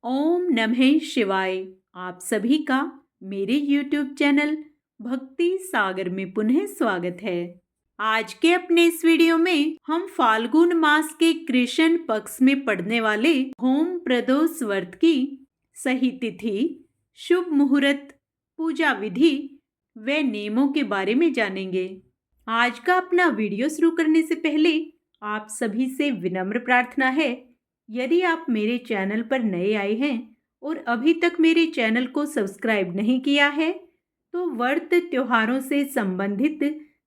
ओम नमः शिवाय। आप सभी का मेरे YouTube चैनल भक्ति सागर में पुनः स्वागत है। आज के अपने इस वीडियो में हम फाल्गुन मास के कृष्ण पक्ष में पड़ने वाले होम प्रदोष व्रत की सही तिथि, शुभ मुहूर्त, पूजा विधि व नियमों के बारे में जानेंगे। आज का अपना वीडियो शुरू करने से पहले आप सभी से विनम्र प्रार्थना है, यदि आप मेरे चैनल पर नए आए हैं और अभी तक मेरे चैनल को सब्सक्राइब नहीं किया है तो व्रत त्योहारों से संबंधित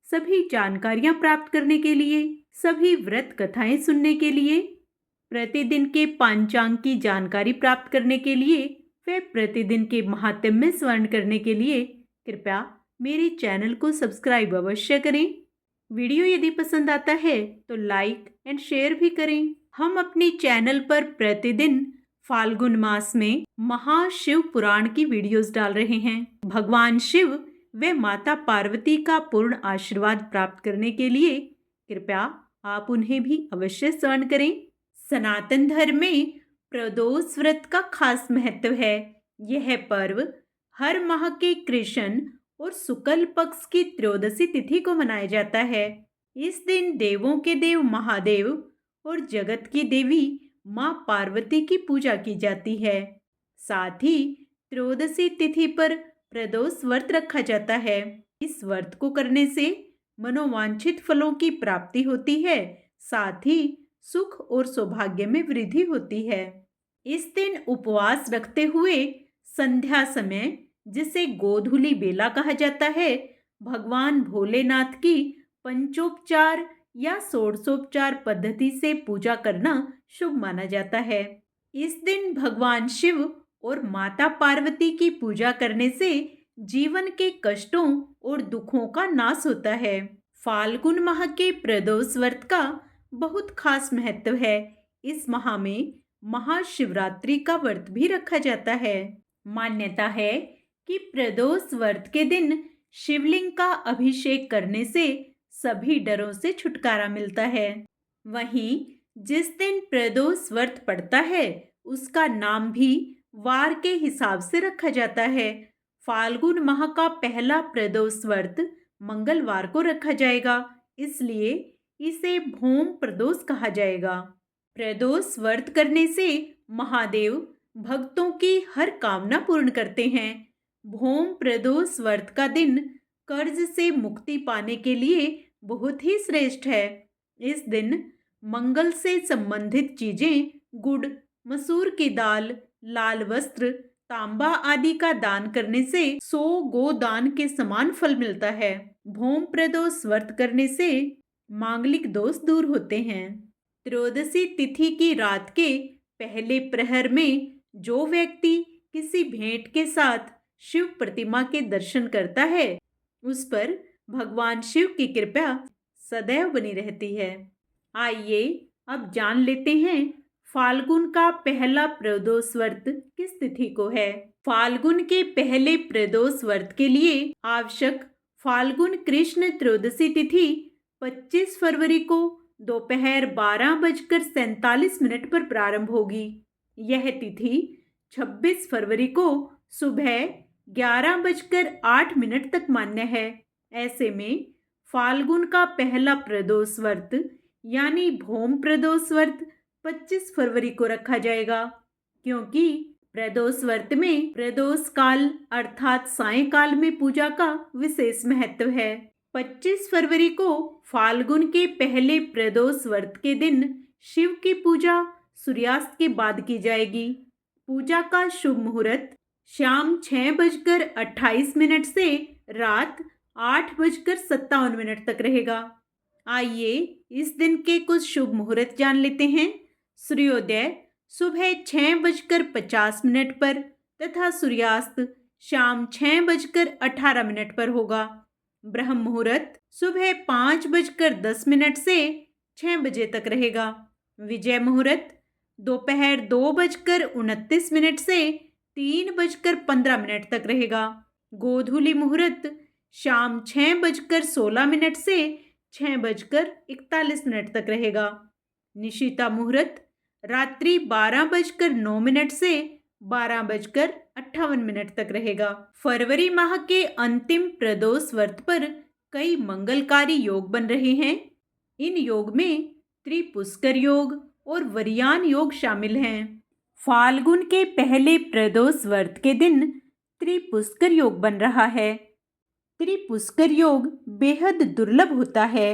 सभी जानकारियां प्राप्त करने के लिए, सभी व्रत कथाएं सुनने के लिए, प्रतिदिन के पंचांग की जानकारी प्राप्त करने के लिए व प्रतिदिन के महात्म्य स्मरण करने के लिए कृपया मेरे चैनल को सब्सक्राइब अवश्य करें। वीडियो यदि पसंद आता है तो लाइक एंड शेयर भी करें। हम अपने चैनल पर प्रतिदिन फाल्गुन मास में महाशिव पुराण की वीडियोस डाल रहे हैं। भगवान शिव व माता पार्वती का पूर्ण आशीर्वाद प्राप्त करने के लिए कृपया आप उन्हें भी अवश्य स्मरण करें। सनातन धर्म में प्रदोष व्रत का खास महत्व है। यह पर्व हर माह के कृष्ण और शुक्ल पक्ष की त्रयोदशी तिथि को मनाया जाता है। इस दिन देवों के देव महादेव और जगत की देवी माँ पार्वती की पूजा की जाती है। साथ ही त्रयोदशी तिथि पर प्रदोष व्रत रखा जाता है। इस व्रत को करने से मनोवांछित फलों की प्राप्ति होती है, साथ ही सुख और सौभाग्य में वृद्धि होती है। इस दिन उपवास रखते हुए संध्या समय, जिसे गोधूली बेला कहा जाता है, भगवान भोलेनाथ की पंचोपचार या षोडशोपचार पद्धति से पूजा करना शुभ माना जाता है। इस दिन भगवान शिव और माता पार्वती की पूजा करने से जीवन के कष्टों और दुखों का नाश होता है। फाल्गुन माह के प्रदोष व्रत का बहुत खास महत्व है। इस माह में महाशिवरात्रि का व्रत भी रखा जाता है। मान्यता है कि प्रदोष व्रत के दिन शिवलिंग का अभिषेक करने से सभी डरों से छुटकारा मिलता है। वहीं जिस दिन प्रदोष व्रत पड़ता है उसका नाम भी वार के हिसाब से रखा जाता है। फाल्गुन माह का पहला प्रदोष व्रत मंगलवार को रखा जाएगा, इसलिए इसे भोम प्रदोष कहा जाएगा। प्रदोष व्रत करने से महादेव भक्तों की हर कामना पूर्ण करते हैं। भोम प्रदोष व्रत का दिन कर्ज से मुक्ति पाने के लिए बहुत ही श्रेष्ठ है। इस दिन मंगल से संबंधित चीजें, गुड़, मसूर की दाल, लाल वस्त्र, तांबा आदि का दान करने से 100 गोदान के समान फल मिलता है। भोम प्रदोष व्रत करने से मांगलिक दोष दूर होते हैं। त्रयोदशी तिथि की रात के पहले प्रहर में जो व्यक्ति किसी भेंट के साथ शिव प्रतिमा के दर्शन करता है उस पर भगवान शिव की कृपा सदैव बनी रहती है। आइए अब जान लेते हैं फाल्गुन का पहला प्रदोष व्रत किस तिथि को है। फाल्गुन के पहले प्रदोष व्रत के लिए आवश्यक फाल्गुन कृष्ण त्रयोदशी तिथि 25 फरवरी को दोपहर 12:47 पर प्रारंभ होगी। यह तिथि 26 फरवरी को सुबह 11:08 तक मान्य है। ऐसे में फाल्गुन का पहला प्रदोष व्रत यानी भोम प्रदोष व्रत 25 फरवरी को रखा जाएगा, क्योंकि प्रदोष व्रत में प्रदोष काल अर्थात सायंकाल में पूजा का विशेष महत्व है। 25 फरवरी को फाल्गुन के पहले प्रदोष व्रत के दिन शिव की पूजा सूर्यास्त के बाद की जाएगी। पूजा का शुभ मुहूर्त शाम 6:28 से रात 8:57 तक रहेगा। आइए इस दिन के कुछ शुभ मुहूर्त जान लेते हैं। सूर्योदय सुबह 6:50 पर तथा सूर्यास्त शाम 6:18 पर होगा। ब्रह्म मुहूर्त सुबह 5:10 से 6 बजे तक रहेगा। विजय मुहूर्त दोपहर 2:29 से 3:15 तक रहेगा। गोधूली मुहूर्त शाम 6:16 से 6:41 तक रहेगा। निशिता मुहूर्त रात्रि 12:09 से 12:58 तक रहेगा। फरवरी माह के अंतिम प्रदोष व्रत पर कई मंगलकारी योग बन रहे हैं। इन योग में त्रिपुष्कर योग और वरियान योग शामिल हैं। फाल्गुन के पहले प्रदोष व्रत के दिन त्रिपुष्कर योग बन रहा है। त्रिपुष्कर योग बेहद दुर्लभ होता है।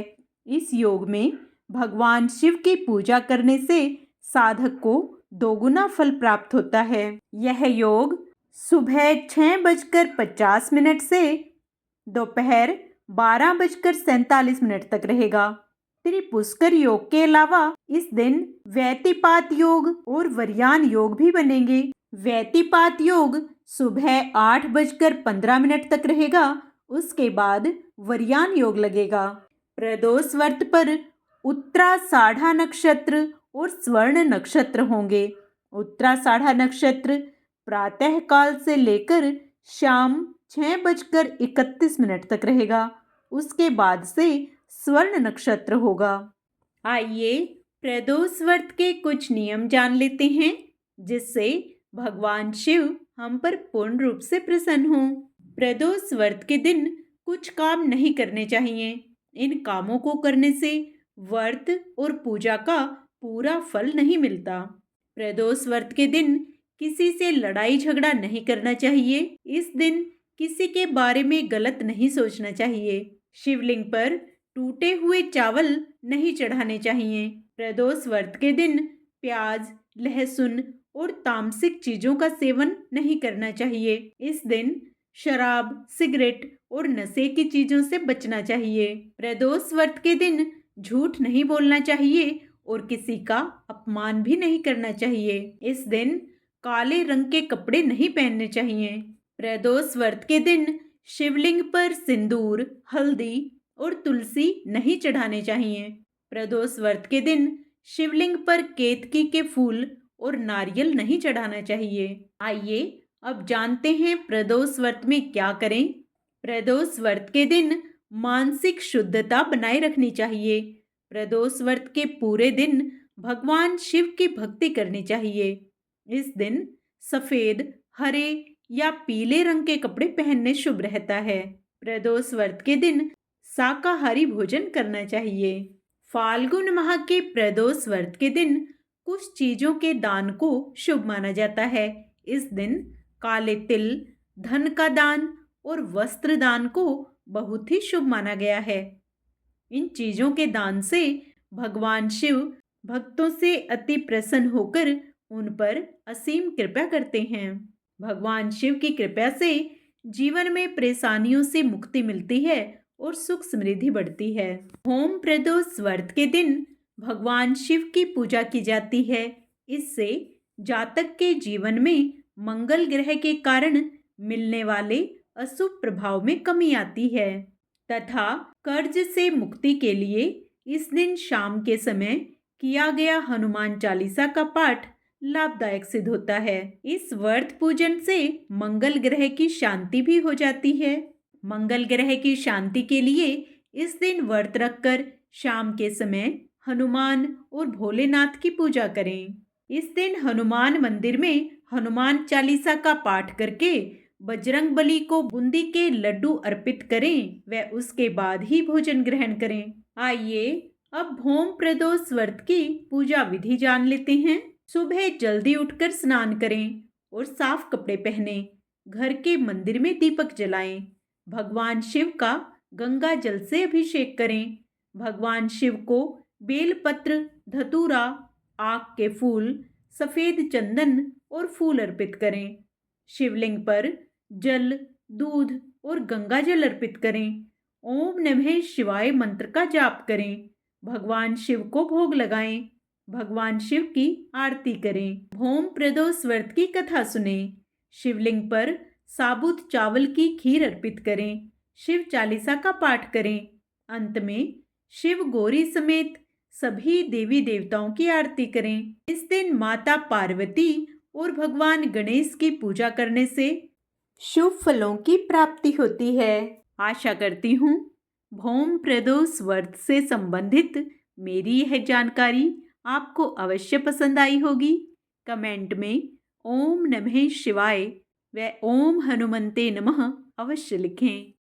इस योग में भगवान शिव की पूजा करने से साधक को दोगुना फल प्राप्त होता है। यह योग सुबह 6:50 से दोपहर 12:47 तक रहेगा। त्रिपुष्कर योग के अलावा इस दिन व्यतिपात योग और वरियान योग भी बनेंगे। व्यतिपात योग सुबह 8:15 तक रहेगा। उसके बाद वरियान योग लगेगा। प्रदोष व्रत पर उत्तराषाढ़ा नक्षत्र और स्वर्ण नक्षत्र होंगे। उत्तराषाढ़ा नक्षत्र प्रातः काल से लेकर शाम 6:31 तक रहेगा। उसके बाद से स्वर्ण नक्षत्र होगा। आइए प्रदोष व्रत के कुछ नियम जान लेते हैं, जिससे भगवान शिव हम पर पूर्ण रूप से प्रसन्न हों। प्रदोष व्रत के दिन कुछ काम नहीं करने चाहिए। इन कामों को करने से व्रत और पूजा का पूरा फल नहीं मिलता। प्रदोष व्रत के दिन किसी से लड़ाई झगड़ा नहीं करना चाहिए। इस दिन किसी के बारे में गलत नहीं सोचना चाहिए। शिवलिंग पर टूटे हुए चावल नहीं चढ़ाने चाहिए। प्रदोष व्रत के दिन प्याज, लहसुन और तामसिक चीजों का सेवन नहीं करना चाहिए। इस दिन शराब, सिगरेट और नशे की चीजों से बचना चाहिए। प्रदोष व्रत के दिन झूठ नहीं बोलना चाहिए और किसी का अपमान भी नहीं करना चाहिए। इस दिन काले रंग के कपड़े नहीं पहनने चाहिए। प्रदोष व्रत के दिन शिवलिंग पर सिंदूर, हल्दी और तुलसी नहीं चढ़ाने चाहिए। प्रदोष व्रत के दिन शिवलिंग पर केतकी के फूल और नारियल नहीं चढ़ाना चाहिए। आइए अब जानते हैं प्रदोष व्रत में क्या करें। प्रदोष व्रत के दिन मानसिक शुद्धता बनाए रखनी चाहिए। प्रदोष व्रत के पूरे दिन भगवान शिव की भक्ति करनी चाहिए। इस दिन सफेद, हरे या पीले रंग के कपड़े पहनने शुभ रहता है। प्रदोष व्रत के दिन शाकाहारी भोजन करना चाहिए। फाल्गुन माह के प्रदोष व्रत के दिन कुछ चीजों के दान को शुभ माना जाता है। इस दिन काले तिल, धन का दान और वस्त्र दान को बहुत ही शुभ माना गया है। इन चीजों के दान से भगवान शिव भक्तों से अति प्रसन्न होकर उन पर असीम कृपा करते हैं। भगवान शिव की कृपा से जीवन में परेशानियों से मुक्ति मिलती है और सुख समृद्धि बढ़ती है। होम प्रदोष व्रत के दिन भगवान शिव की पूजा की जाती है। इससे जातक के जीवन में मंगल ग्रह के कारण मिलने वाले अशुभ प्रभाव में कमी आती है तथा कर्ज से मुक्ति के लिए इस दिन शाम के समय किया गया हनुमान चालीसा का पाठ लाभदायक सिद्ध होता है। इस व्रत पूजन से मंगल ग्रह की शांति भी हो जाती है। मंगल ग्रह की शांति के लिए इस दिन व्रत रखकर शाम के समय हनुमान और भोलेनाथ की पूजा करें। इस दिन हनुमान मंदिर में हनुमान चालीसा का पाठ करके बजरंगबली को बूंदी के लड्डू अर्पित करें व उसके बाद ही भोजन ग्रहण करें। आइए अब भौम प्रदोष व्रत की पूजा विधि जान लेते हैं। सुबह जल्दी उठकर स्नान करें और साफ कपड़े पहने। घर के मंदिर में दीपक जलाएं। भगवान शिव का गंगा जल से अभिषेक करें। भगवान शिव को बेलपत्र, धतूरा, आक के फूल, सफेद चंदन और फूल अर्पित करें। शिवलिंग पर जल, दूध और गंगा जल अर्पित करें। ओम नमः शिवाय मंत्र का जाप करें। भगवान शिव को भोग लगाएं। भगवान शिव की आरती करें। भौम प्रदोष व्रत की कथा सुने। शिवलिंग पर साबुत चावल की खीर अर्पित करें। शिव चालीसा का पाठ करें। अंत में शिव गौरी समेत सभी देवी देवताओं की आरती करें। इस दिन माता पार्वती और भगवान गणेश की पूजा करने से शुभ फलों की प्राप्ति होती है। आशा करती हूँ भौम प्रदोष व्रत से संबंधित मेरी यह जानकारी आपको अवश्य पसंद आई होगी। कमेंट में ओम नमः शिवाय व ओम हनुमते नमः अवश्य लिखें।